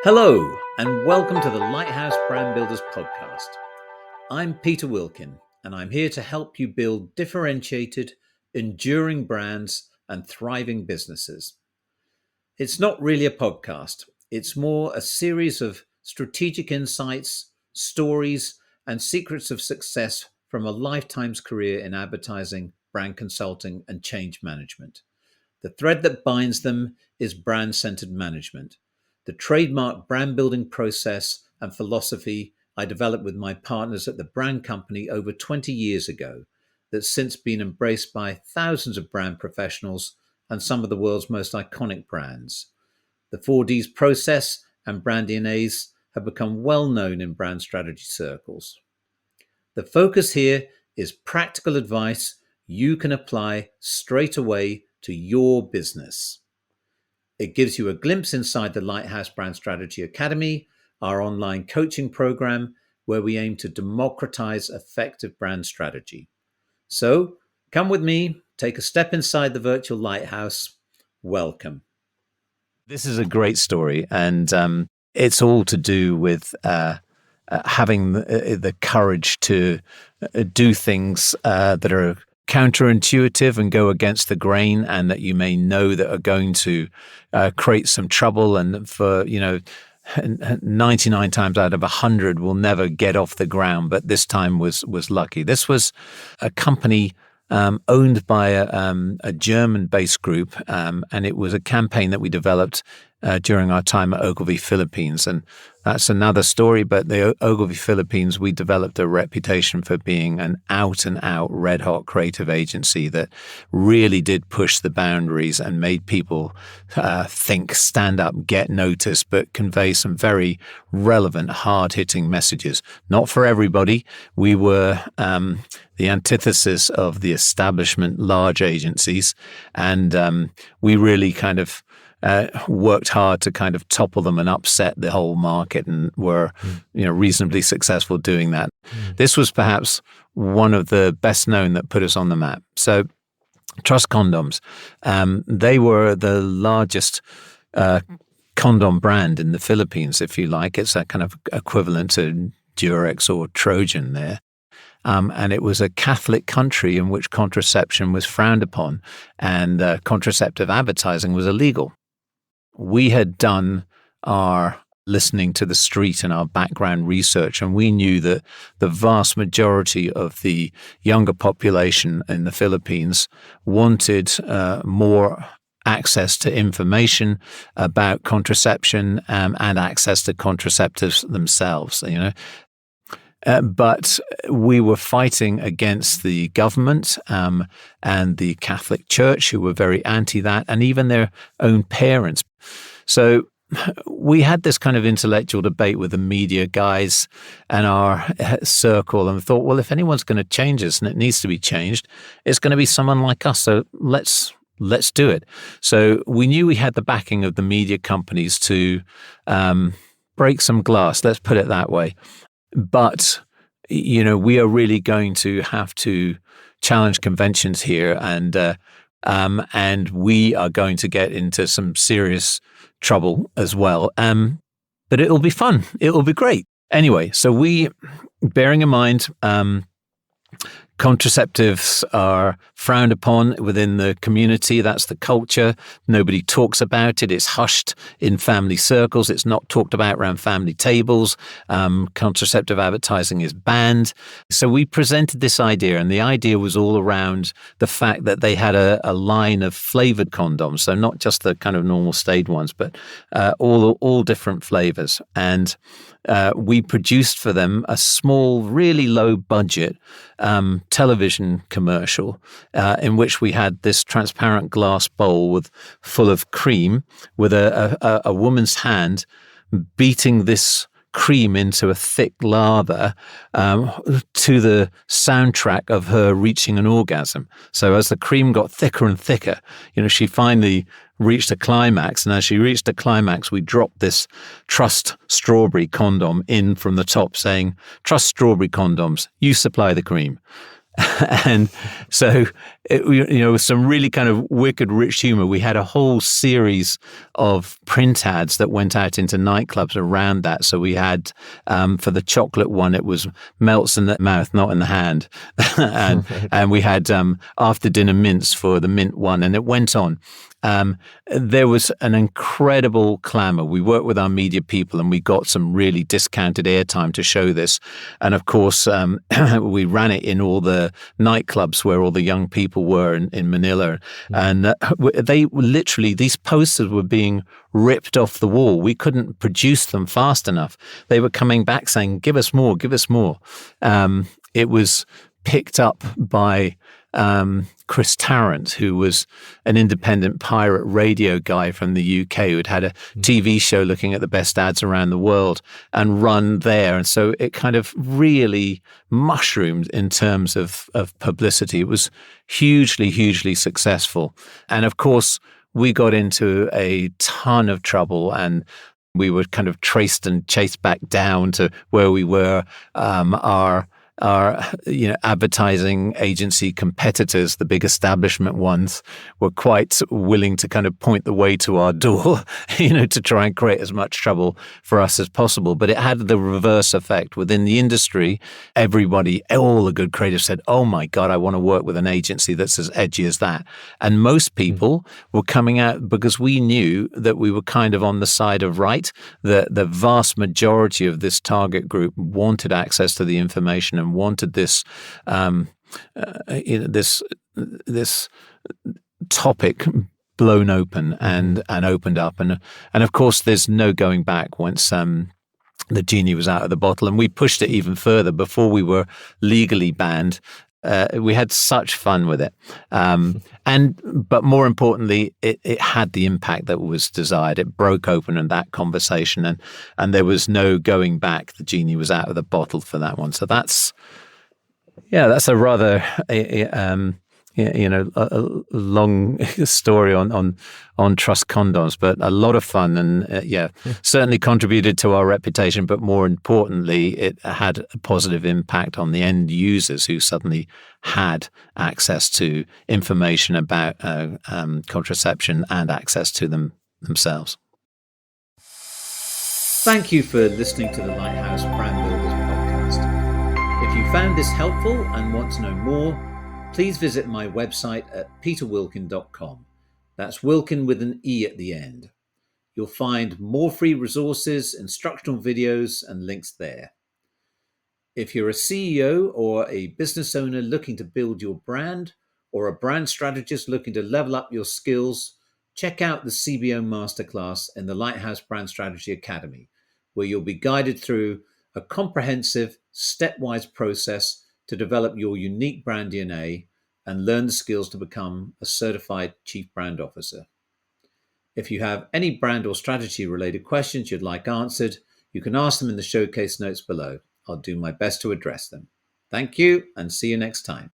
Hello, and welcome to the Lighthouse Brand Builders podcast. I'm Peter Wilkin, and I'm here to help you build differentiated, enduring brands and thriving businesses. It's not really a podcast. It's more a series of strategic insights, stories, and secrets of success from a lifetime's career in advertising, brand consulting, and change management. The thread that binds them is brand-centered management, the trademark brand building process and philosophy I developed with my partners at the brand company over 20 years ago, that's since been embraced by thousands of brand professionals and some of the world's most iconic brands. The 4Ds process and brand DNAs have become well known in brand strategy circles. The focus here is practical advice you can apply straight away to your business. It gives you a glimpse inside the Lighthouse Brand Strategy Academy, our online coaching program, where we aim to democratize effective brand strategy. So come with me, take a step inside the virtual lighthouse. Welcome. This is a great story, and it's all to do with having the courage to do things that are counterintuitive and go against the grain, and that you may know that are going to create some trouble, and for 99 times out of 100 will never get off the ground, but this time was lucky. This was a company owned by a German-based group, and it was a campaign that we developed during our time at Ogilvy Philippines. And that's another story, but the Ogilvy Philippines, we developed a reputation for being an out-and-out red-hot creative agency that really did push the boundaries and made people think, stand up, get noticed, but convey some very relevant, hard-hitting messages. Not for everybody. We were the antithesis of the establishment large agencies, and we really kind of worked hard to kind of topple them and upset the whole market, and were reasonably successful doing that. This was perhaps one of the best known that put us on the map. So Trust Condoms, they were the largest condom brand in the Philippines, if you like. It's a kind of equivalent to Durex or Trojan there. And it was a Catholic country in which contraception was frowned upon, and contraceptive advertising was illegal. We had done our listening to the street and our background research, and we knew that the vast majority of the younger population in the Philippines wanted more access to information about contraception and access to contraceptives themselves, but we were fighting against the government and the Catholic Church, who were very anti that, and even their own parents. So we had this kind of intellectual debate with the media guys and our circle, and thought, well, if anyone's going to change this, and it needs to be changed, it's going to be someone like us. So let's do it. So we knew we had the backing of the media companies to break some glass. Let's put it that way. But, we are really going to have to challenge conventions here, and we are going to get into some serious trouble as well. But it'll be fun. It'll be great. Anyway, so we, bearing in mind, contraceptives are frowned upon within the community. That's the culture. Nobody talks about it. It's hushed in family circles. It's not talked about around family tables. Contraceptive advertising is banned. So we presented this idea, and the idea was all around the fact that they had a line of flavored condoms. So not just the kind of normal staid ones, but all different flavors. And we produced for them a small, really low budget television commercial in which we had this transparent glass bowl full of cream with a woman's hand beating this cream into a thick lather to the soundtrack of her reaching an orgasm. So as the cream got thicker and thicker, she finally reached a climax. And as she reached a climax, we dropped this Trust Strawberry condom in from the top saying, "Trust Strawberry Condoms, you supply the cream." And so with some really kind of wicked rich humor, we had a whole series of print ads that went out into nightclubs around that. So we had, for the chocolate one, it was melts in the mouth, not in the hand. and Right. and we had after dinner mints for the mint one, and it went on. There was an incredible clamor. We worked with our media people and we got some really discounted airtime to show this. And of course, we ran it in all the nightclubs where all the young people were in Manila. And they literally, these posters were being ripped off the wall. We couldn't produce them fast enough. They were coming back saying, give us more, give us more. It was picked up by Chris Tarrant, who was an independent pirate radio guy from the UK who had a TV show looking at the best ads around the world and run there. And so it kind of really mushroomed in terms of publicity. It was hugely, hugely successful. And of course, we got into a ton of trouble and we were kind of traced and chased back down to where we were. Our advertising agency competitors, the big establishment ones, were quite willing to kind of point the way to our door, to try and create as much trouble for us as possible. But it had the reverse effect. Within the industry, everybody, all the good creatives said, oh my God, I want to work with an agency that's as edgy as that. And most people were coming out because we knew that we were kind of on the side of right. The vast majority of this target group wanted access to the information and wanted this this topic blown open and opened up, and of course there's no going back once the genie was out of the bottle, and we pushed it even further before we were legally banned. We had such fun with it, but more importantly, it had the impact that was desired. It broke open in that conversation, and there was no going back. The genie was out of the bottle for that one. So that's a rather a long story on Trust Condoms, but a lot of fun and certainly contributed to our reputation. But more importantly, it had a positive impact on the end users who suddenly had access to information about contraception and access to them themselves. Thank you for listening to the Lighthouse Brand Builders podcast. If you found this helpful and want to know more, please visit my website at peterwilkin.com. That's Wilkin with an E at the end. You'll find more free resources, instructional videos, and links there. If you're a CEO or a business owner looking to build your brand, or a brand strategist looking to level up your skills, check out the CBO Masterclass in the Lighthouse Brand Strategy Academy, where you'll be guided through a comprehensive, stepwise process to develop your unique brand DNA and learn the skills to become a certified chief brand officer. If you have any brand or strategy related questions you'd like answered, you can ask them in the showcase notes below. I'll do my best to address them. Thank you and see you next time.